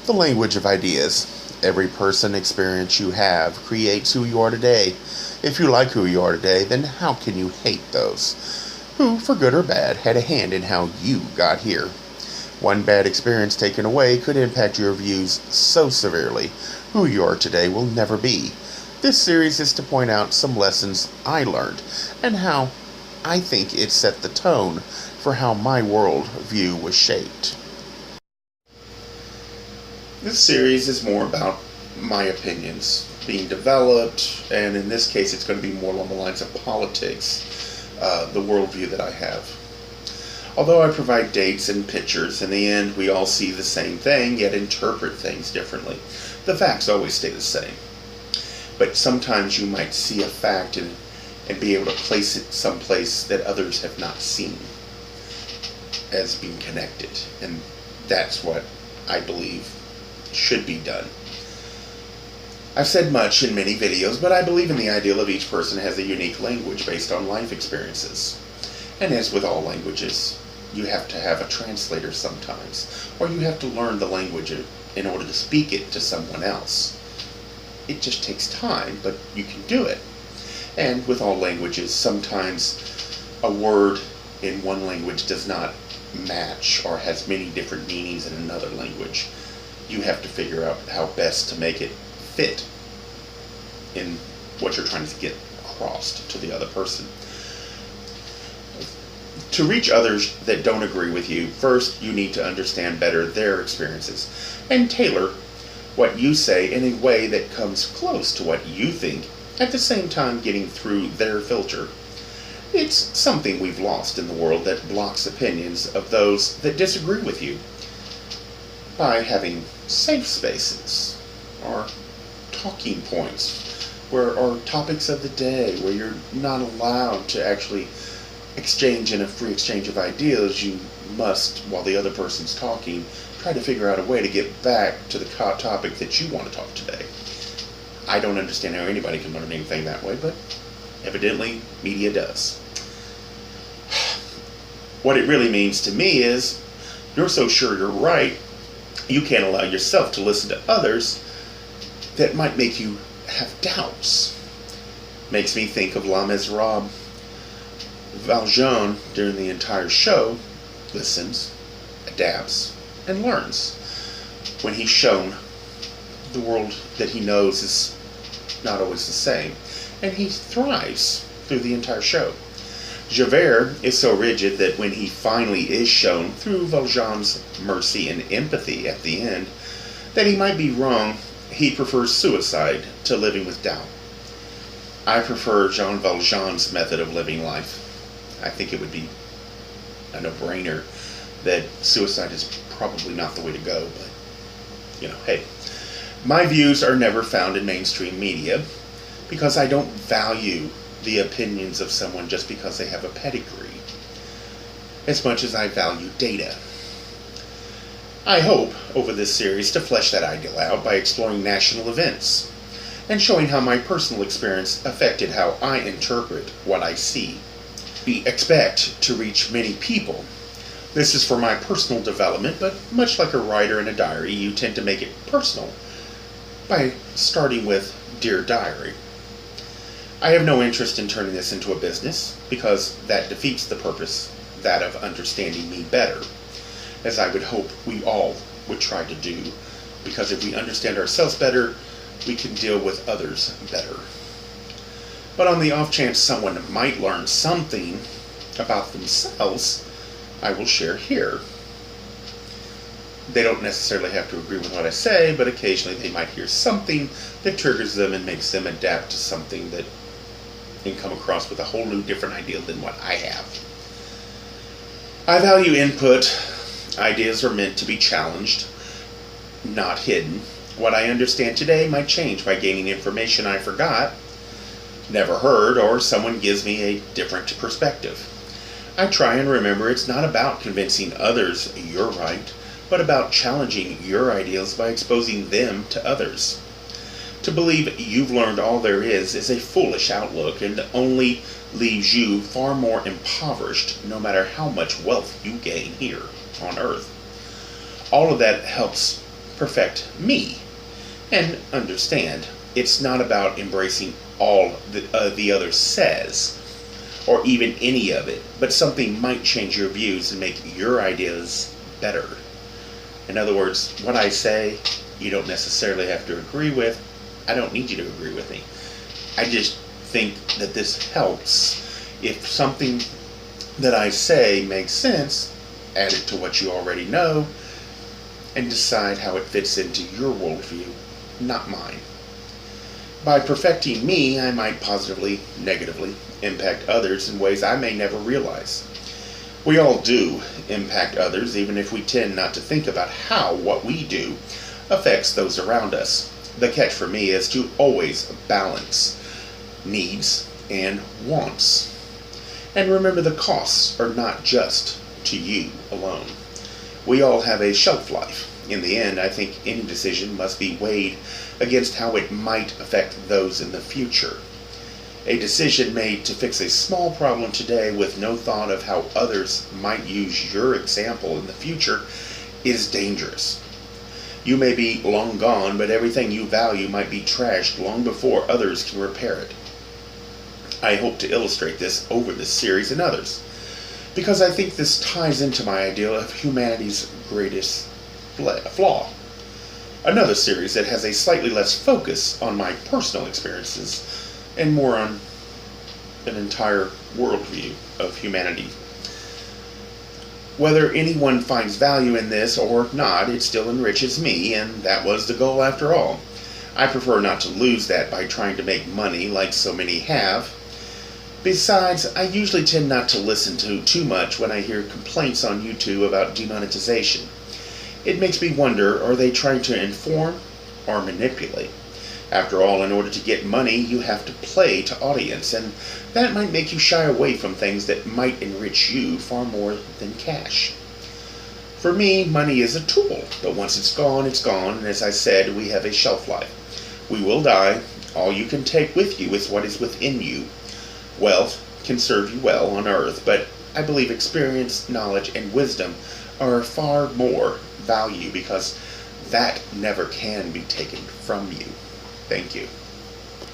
The language of ideas. Every person experience you have creates who you are today. If you like who you are today, then how can you hate those who, for good or bad, had a hand in how you got here? One bad experience taken away could impact your views so severely, who you are today will never be. This series is to point out some lessons I learned and how I think it set the tone for how my world view was shaped. This series is more about my opinions being developed, and in this case it's going to be more along the lines of politics, the worldview that I have. Although I provide dates and pictures, in the end we all see the same thing, yet interpret things differently. The facts always stay the same. But sometimes you might see a fact and be able to place it someplace that others have not seen as being connected. And that's what I believe should be done. I've said much in many videos, but I believe in the ideal of each person has a unique language based on life experiences. And as with all languages, you have to have a translator sometimes, or you have to learn the language in order to speak it to someone else. It just takes time, but you can do it. And with all languages, sometimes a word in one language does not match or has many different meanings in another language. You have to figure out how best to make it fit in what you're trying to get across to the other person. To reach others that don't agree with you, first you need to understand better their experiences and tailor what you say in a way that comes close to what you think, at the same time getting through their filter. It's something we've lost in the world that blocks opinions of those that disagree with you by having safe spaces or talking points or topics of the day where you're not allowed to actually exchange in a free exchange of ideas. You must, while the other person's talking, try to figure out a way to get back to the topic that you want to talk today. I don't understand how anybody can learn anything that way, but evidently media does. What it really means to me is you're so sure you're right, you can't allow yourself to listen to others that might make you have doubts. Makes me think of Les Miserables. Valjean, during the entire show, listens, adapts, and learns. When he's shown the world that he knows is not always the same, and he thrives through the entire show. Javert is so rigid that when he finally is shown through Valjean's mercy and empathy at the end that he might be wrong, he prefers suicide to living with doubt. I prefer Jean Valjean's method of living life. I think it would be a no-brainer that suicide is probably not the way to go, but, hey. My views are never found in mainstream media because I don't value the opinions of someone just because they have a pedigree as much as I value data. I hope over this series to flesh that ideal out by exploring national events and showing how my personal experience affected how I interpret what I see. We expect to reach many people. This is for my personal development, but much like a writer in a diary, you tend to make it personal by starting with Dear Diary. I have no interest in turning this into a business because that defeats the purpose, that of understanding me better, as I would hope we all would try to do, because if we understand ourselves better, we can deal with others better. But on the off chance someone might learn something about themselves, I will share here. They don't necessarily have to agree with what I say, but occasionally they might hear something that triggers them and makes them adapt to something that and come across with a whole new different idea than what I have. I value input. Ideas are meant to be challenged, not hidden. What I understand today might change by gaining information I forgot, never heard, or someone gives me a different perspective. I try and remember it's not about convincing others you're right, but about challenging your ideals by exposing them to others. To believe you've learned all there is a foolish outlook and only leaves you far more impoverished no matter how much wealth you gain here on earth. All of that helps perfect me. And understand, it's not about embracing all the other says, or even any of it, but something might change your views and make your ideas better. In other words, what I say, you don't necessarily have to agree with. I don't need you to agree with me. I just think that this helps. If something that I say makes sense, add it to what you already know, and decide how it fits into your worldview, not mine. By perfecting me, I might positively, negatively impact others in ways I may never realize. We all do impact others, even if we tend not to think about how what we do affects those around us. The catch for me is to always balance needs and wants. And remember, the costs are not just to you alone. We all have a shelf life. In the end, I think any decision must be weighed against how it might affect those in the future. A decision made to fix a small problem today with no thought of how others might use your example in the future is dangerous. You may be long gone, but everything you value might be trashed long before others can repair it. I hope to illustrate this over this series and others, because I think this ties into my idea of humanity's greatest flaw. Another series that has a slightly less focus on my personal experiences and more on an entire worldview of humanity. Whether anyone finds value in this or not, it still enriches me, and that was the goal after all. I prefer not to lose that by trying to make money like so many have. Besides, I usually tend not to listen to too much when I hear complaints on YouTube about demonetization. It makes me wonder, are they trying to inform or manipulate? After all, in order to get money, you have to play to audience, and that might make you shy away from things that might enrich you far more than cash. For me, money is a tool, but once it's gone, and as I said, we have a shelf life. We will die. All you can take with you is what is within you. Wealth can serve you well on earth, but I believe experience, knowledge, and wisdom are far more value because that never can be taken from you. Thank you.